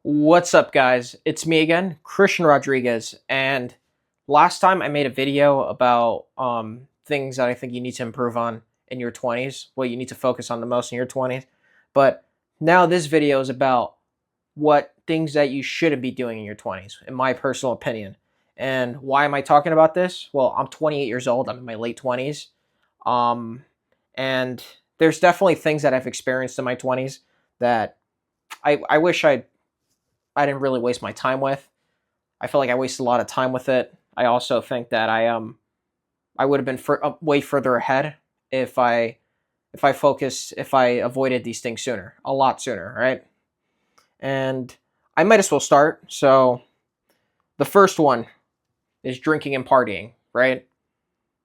What's up, guys? It's me again, Christian Rodriguez. And last time I made a video about things that I think you need to improve on in your 20s, what you need to focus on the most in your 20s. But now this video is about what things that you shouldn't be doing in your 20s, in my personal opinion. And why am I talking about this? Well, I'm 28 years old, I'm in my late 20s. Um, and there's definitely things that I've experienced in my 20s that I wish I didn't really waste my time with. I feel like I wasted a lot of time with it. I also think that I would have been way further ahead if I avoided these things sooner, a lot sooner, right? And I might as well start. So the first one is drinking and partying, right?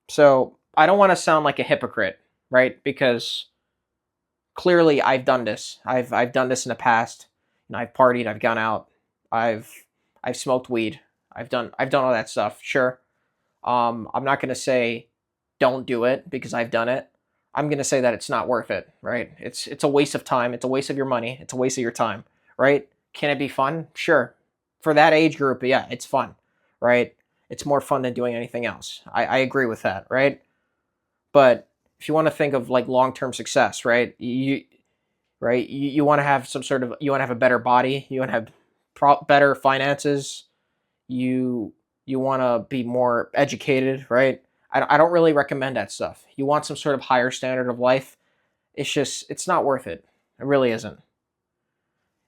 So I don't want to sound like a hypocrite, right? Because clearly I've done this. I've done this in the past. And I've partied. I've gone out. I've I've smoked weed. I've done all that stuff. Sure. I'm not gonna say don't do it because I've done it. I'm gonna say that it's not worth it. Right? It's a waste of time. It's a waste of your money. It's a waste of your time. Right? Can it be fun? Sure. For that age group, yeah, it's fun. Right? It's more fun than doing anything else. I agree with that. Right? But if you want to think of like long term success, right? You want to have some sort of you want to have a better body. You want to have better finances. You want to be more educated, right? I don't really recommend that stuff. You want some sort of higher standard of life. It's not worth it. It really isn't.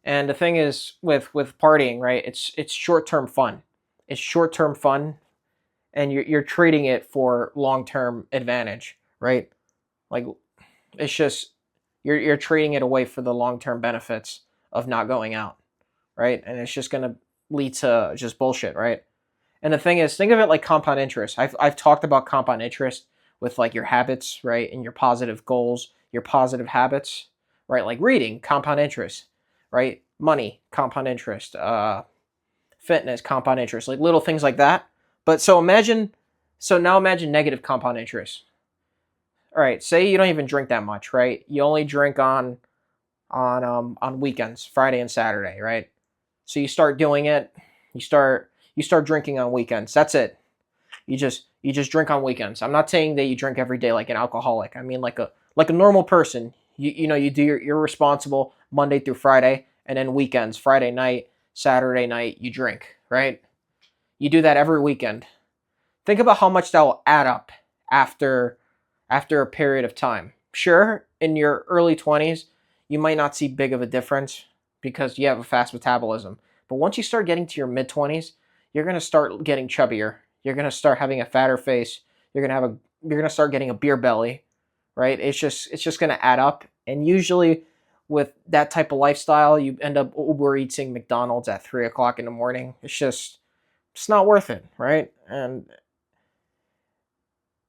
And the thing is with partying, right? It's short term fun. It's short term fun, and you're trading it for long term advantage, right? Like it's just you're trading it away for the long term benefits of not going out, right? And it's just gonna lead to just bullshit, right? And the thing is, think of it like compound interest. I've talked about compound interest with like your habits, right? And your positive goals, your positive habits, right? Like reading, compound interest, right? Money, compound interest, fitness, compound interest, like little things like that. But now imagine negative compound interest. All right, say you don't even drink that much, right? You only drink on weekends, Friday and Saturday, right? So you start doing it. You start drinking on weekends. That's it. You just drink on weekends. I'm not saying that you drink every day like an alcoholic. I mean like a normal person. You do you're responsible Monday through Friday, and then weekends, Friday night, Saturday night, you drink, right? You do that every weekend. Think about how much that will add up after after a period of time. Sure, in your early 20s, you might not see big of a difference because you have a fast metabolism. But once you start getting to your mid 20s, you're going to start getting chubbier. You're going to start having a fatter face. You're going to start getting a beer belly, right? It's just going to add up, and usually with that type of lifestyle, you end up Uber eating McDonald's at 3 o'clock in the morning. It's not worth it, right?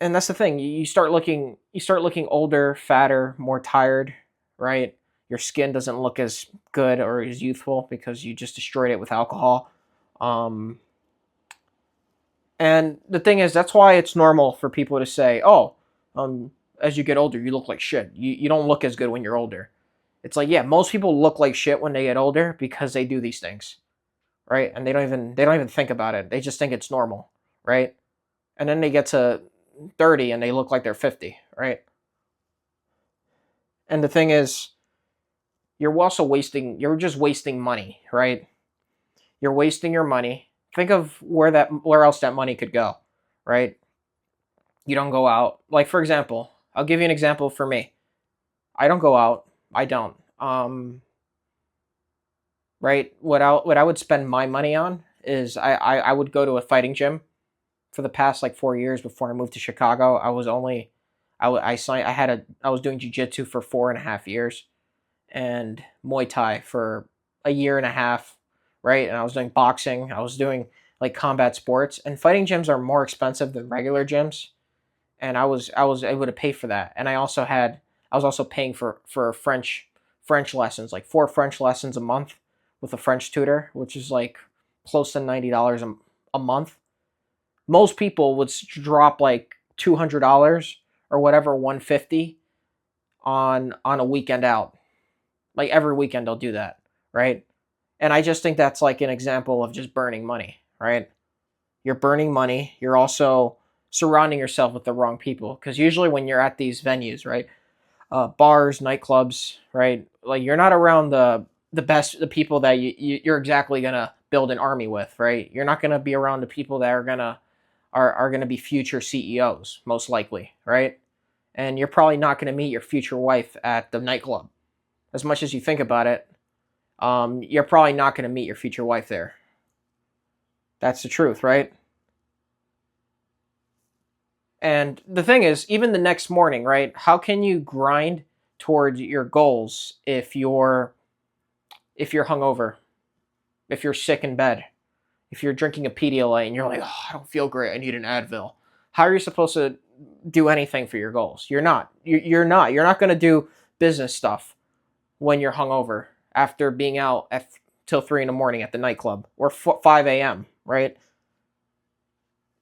And that's the thing. You start looking older, fatter, more tired, right? Your skin doesn't look as good or as youthful because you just destroyed it with alcohol. Um, and the thing is, that's why it's normal for people to say, "Oh, as you get older, you look like shit. You don't look as good when you're older." It's like, yeah, most people look like shit when they get older because they do these things, right? And they don't even think about it. They just think it's normal, right? And then they get to 30 and they look like they're 50, right? And the thing is, you're just wasting money, right? You're wasting your money. Think of where else that money could go, right? You don't go out. Like for example, I'll give you an example for me. I don't go out. I don't. Right? What I would spend my money on is I would go to a fighting gym for the past like 4 years before I moved to Chicago. I was only I signed I was doing jiu-jitsu for 4.5 years and Muay Thai for a year and a half, right? And I was doing boxing. I was doing like combat sports, and fighting gyms are more expensive than regular gyms. And I was able to pay for that. And I was also paying for French lessons, like 4 French lessons a month with a French tutor, which is like close to $90 a month. Most people would drop like $200 or whatever, 150 on a weekend out. Like every weekend they'll do that, right? And I just think that's like an example of just burning money, right? You're burning money. You're also surrounding yourself with the wrong people. Because usually when you're at these venues, right, bars, nightclubs, right, like you're not around the people that you're exactly gonna build an army with, right? You're not gonna be around the people that are gonna be future CEOs, most likely, right? And you're probably not gonna meet your future wife at the nightclub. As much as you think about it, you're probably not gonna meet your future wife there. That's the truth, right? And the thing is, even the next morning, right? How can you grind towards your goals if you're hungover, if you're sick in bed, if you're drinking a Pedialyte and you're like, oh, I don't feel great, I need an Advil. How are you supposed to do anything for your goals? You're not. You're not. You're not going to do business stuff when you're hungover after being out till 3 in the morning at the nightclub or 5 a.m. Right?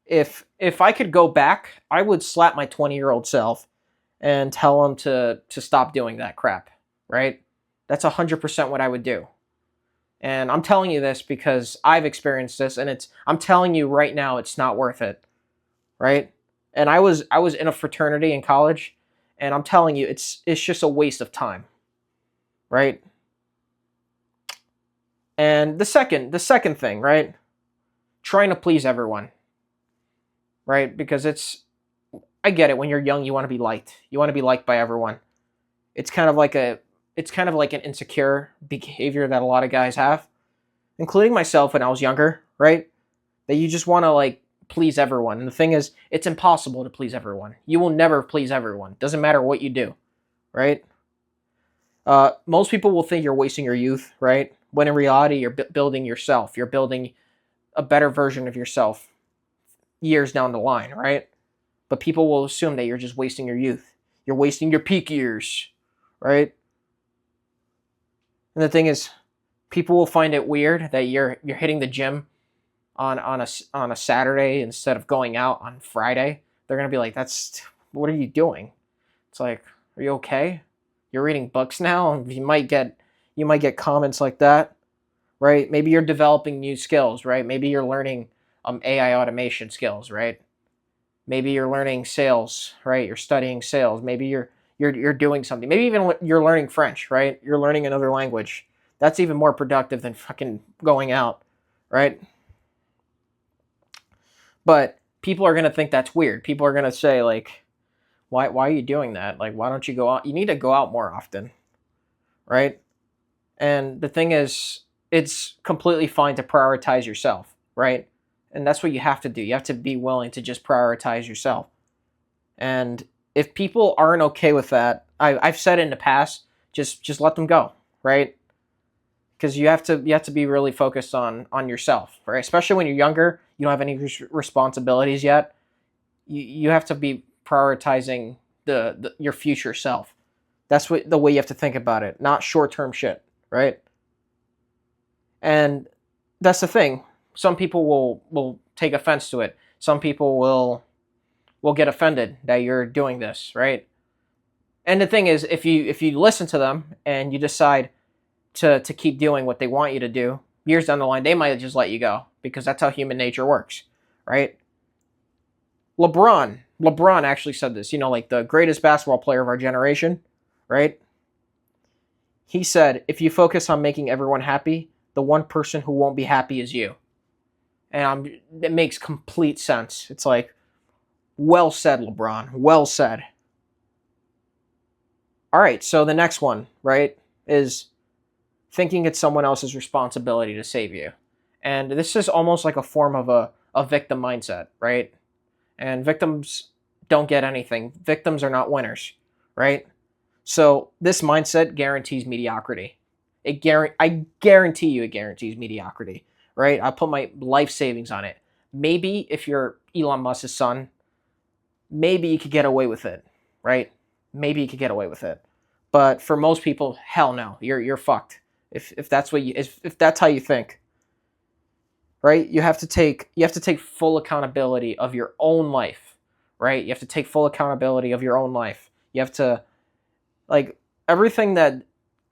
If I could go back, I would slap my 20-year-old self and tell him to stop doing that crap. Right? That's 100% what I would do. And I'm telling you this because I've experienced this, and I'm telling you right now, it's not worth it, right? And I was in a fraternity in college, and I'm telling you, it's just a waste of time, right? And the second thing, right? Trying to please everyone, right? Because I get it. When you're young, you want to be liked. You want to be liked by everyone. It's kind of like an insecure behavior that a lot of guys have, including myself when I was younger, right? That you just want to like please everyone. And the thing is, it's impossible to please everyone. You will never please everyone. Doesn't matter what you do, right? Most people will think you're wasting your youth, right? When in reality, you're building yourself. You're building a better version of yourself years down the line, right? But people will assume that you're just wasting your youth. You're wasting your peak years, right? And the thing is, people will find it weird that you're hitting the gym on a Saturday instead of going out on Friday. They're gonna be like, "That's what are you doing?" It's like, "Are you okay? You're reading books now." You might get comments like that, right? Maybe you're developing new skills, right? Maybe you're learning AI automation skills, right? Maybe you're learning sales, right? You're studying sales. Maybe you're doing something. Maybe even you're learning French, right? You're learning another language. That's even more productive than fucking going out, right? But people are gonna think that's weird. People are gonna say like, why are you doing that? Like, why don't you go out? You need to go out more often, right? And the thing is, it's completely fine to prioritize yourself, right? And that's what you have to do. You have to be willing to just prioritize yourself. And if people aren't okay with that, I've said it in the past, just let them go, right? Because you have to be really focused on yourself, right? Especially when you're younger, you don't have any responsibilities yet. You have to be prioritizing your future self. That's what the way you have to think about it, not short term shit, right? And that's the thing. Some people will take offense to it. Some people will get offended that you're doing this, right? And the thing is, if you listen to them and you decide to keep doing what they want you to do, years down the line, they might just let you go because that's how human nature works, right? LeBron actually said this, like the greatest basketball player of our generation, right? He said, if you focus on making everyone happy, the one person who won't be happy is you. And it makes complete sense. It's like, well said, LeBron. Well said. All right, so the next one, right, is thinking it's someone else's responsibility to save you. And this is almost like a form of a victim mindset, right? And victims don't get anything. Victims are not winners, right? So this mindset guarantees mediocrity. I guarantee you it guarantees mediocrity, right? I put my life savings on it. Maybe if you're Elon Musk's son, maybe you could get away with it, right? Maybe you could get away with it. But for most people, hell no. You're fucked. If that's if that's how you think, right? You have to take full accountability of your own life, right? You have to take full accountability of your own life. You have to like everything that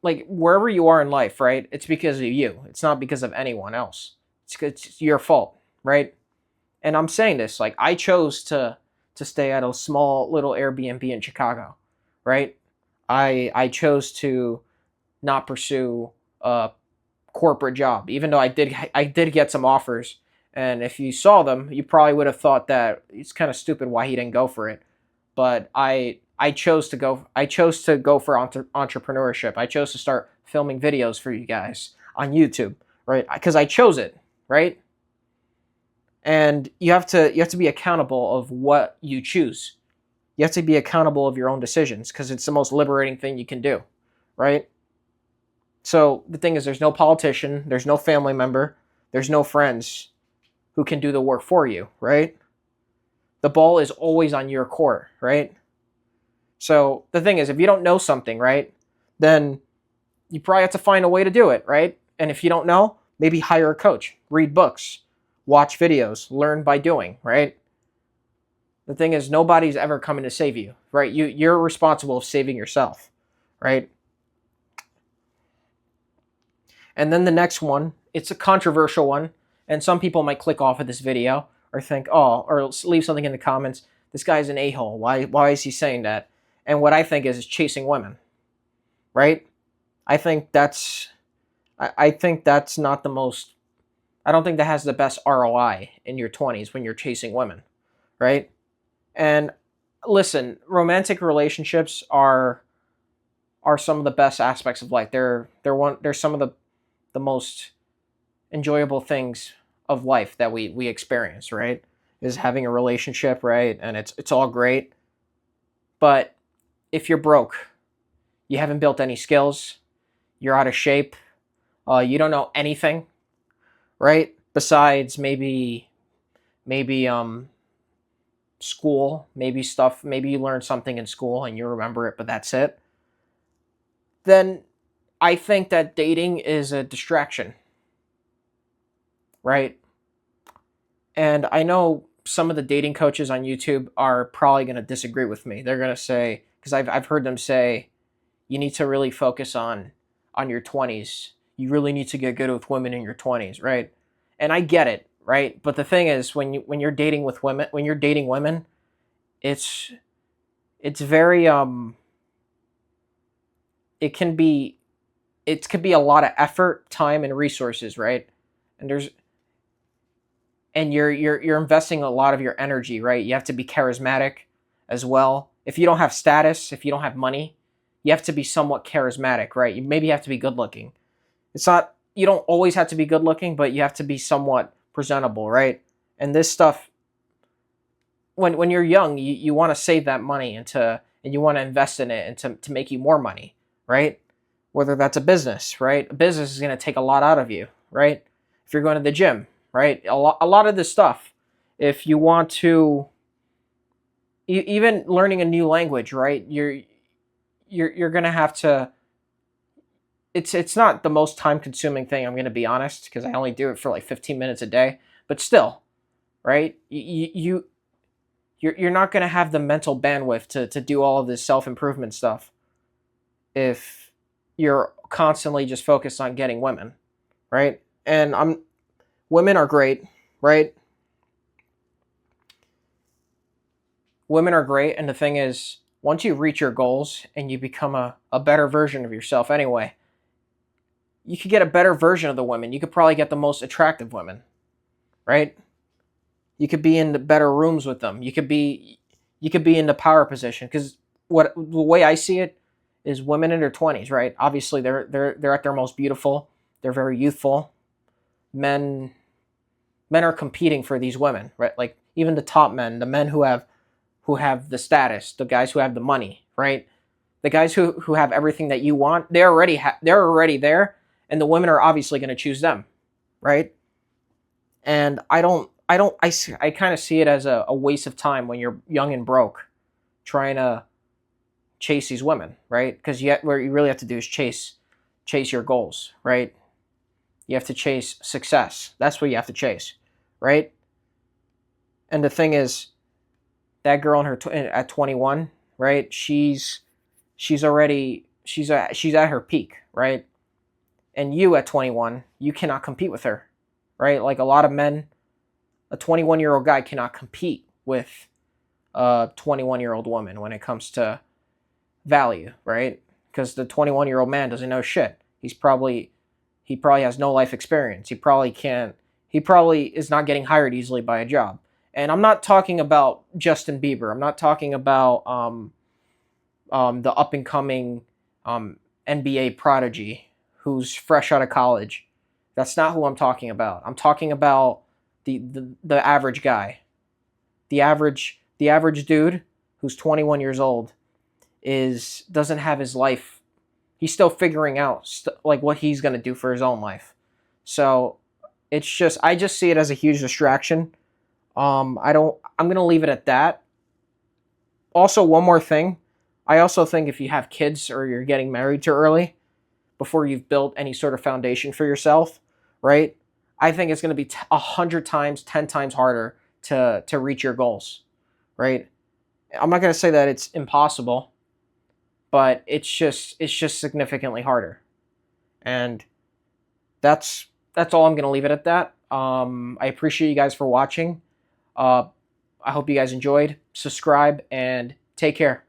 like wherever you are in life, right? It's because of you. It's not because of anyone else. It's your fault, right? And I'm saying this like I chose to stay at a small little Airbnb in Chicago, right? I chose to not pursue a corporate job, even though I did get some offers. And if you saw them, you probably would have thought that it's kind of stupid why he didn't go for it. But I chose to go. I chose to go for entrepreneurship. I chose to start filming videos for you guys on YouTube, right? Because I chose it, right? And you have to be accountable of what you choose. You have to be accountable of your own decisions because it's the most liberating thing you can do, right? So the thing is, there's no politician, there's no family member, there's no friends who can do the work for you, right? The ball is always on your court, right? So the thing is, if you don't know something, right, then you probably have to find a way to do it, right? And if you don't know, maybe hire a coach, read books, watch videos, learn by doing, right? The thing is, nobody's ever coming to save you, right? You're responsible for saving yourself, right? And then the next one, it's a controversial one, and some people might click off of this video or think, oh, or leave something in the comments. This guy's an a-hole. Why is he saying that? And what I think is chasing women, right? I think that's I think that's not the most. I don't think that has the best ROI in your 20s when you're chasing women, right? And listen, romantic relationships are some of the best aspects of life. They're some of the most enjoyable things of life that we experience, right? Is having a relationship, right? And it's all great. But if you're broke, you haven't built any skills, you're out of shape, you don't know anything, right? Besides maybe school, maybe stuff, maybe you learned something in school and you remember it, but that's it. Then I think that dating is a distraction, right? And I know some of the dating coaches on YouTube are probably going to disagree with me. They're going to say, because I've heard them say, you need to really focus on your 20s. You really need to get good with women in your 20s, right? And I get it, right? But the thing is, when you're dating with women, when you're dating women, it's very it can be it could be a lot of effort, time, and resources, right? And you're investing a lot of your energy, right? You have to be charismatic as well. If you don't have status, if you don't have money, you have to be somewhat charismatic, right? You maybe have to be good looking. It's not You don't always have to be good looking, but you have to be somewhat presentable, right? And this stuff, when you're young, you want to save that money and you want to invest in it and to make you more money, right? Whether that's a business, right? A business is going to take a lot out of you, right? If you're going to the gym, right? A lot of this stuff, if you want to, even learning a new language, right? You're going to have to. It's not the most time consuming thing. I'm going to be honest because I only do it for like 15 minutes a day, but still, right? You're not going to have the mental bandwidth to do all of this self improvement stuff if you're constantly just focused on getting women, right? And women are great, right? Women are great, and the thing is, once you reach your goals and you become a better version of yourself anyway, you could get a better version of the women. You could probably get the most attractive women, right? You could be in the better rooms with them. You could be in the power position because what the way I see it is women in their 20s, right? Obviously they're at their most beautiful. They're very youthful. Men are competing for these women, right? Like even the top men, the men who have the status, the guys who have the money, right? The guys who have everything that you want, they're already there, and the women are obviously going to choose them, right? And I kind of see it as a waste of time when you're young and broke, trying to chase these women, right? Because yet what you really have to do is chase your goals, right? You have to chase success. That's what you have to chase, right? And the thing is, that girl in her at 21, right? She's already she's at her peak, right? And you at 21, you cannot compete with her, right? Like a lot of men, a 21-year-old guy cannot compete with a 21-year-old woman when it comes to value, right? Because the 21-year-old man doesn't know shit. He probably has no life experience. He probably is not getting hired easily by a job. And I'm not talking about Justin Bieber. I'm not talking about the up and coming NBA prodigy who's fresh out of college. That's not who I'm talking about. I'm talking about the average guy. The average dude who's 21 years old doesn't have his life. He's still figuring out like what he's going to do for his own life. So I just see it as a huge distraction. I'm going to leave it at that. Also, one more thing. I also think if you have kids or you're getting married too early, before you've built any sort of foundation for yourself, right? I think it's going to be 100 times, 10 times harder to reach your goals, right? I'm not going to say that it's impossible, but it's just significantly harder. And that's all. I'm going to leave it at that. I appreciate you guys for watching. I hope you guys enjoyed. Subscribe and take care.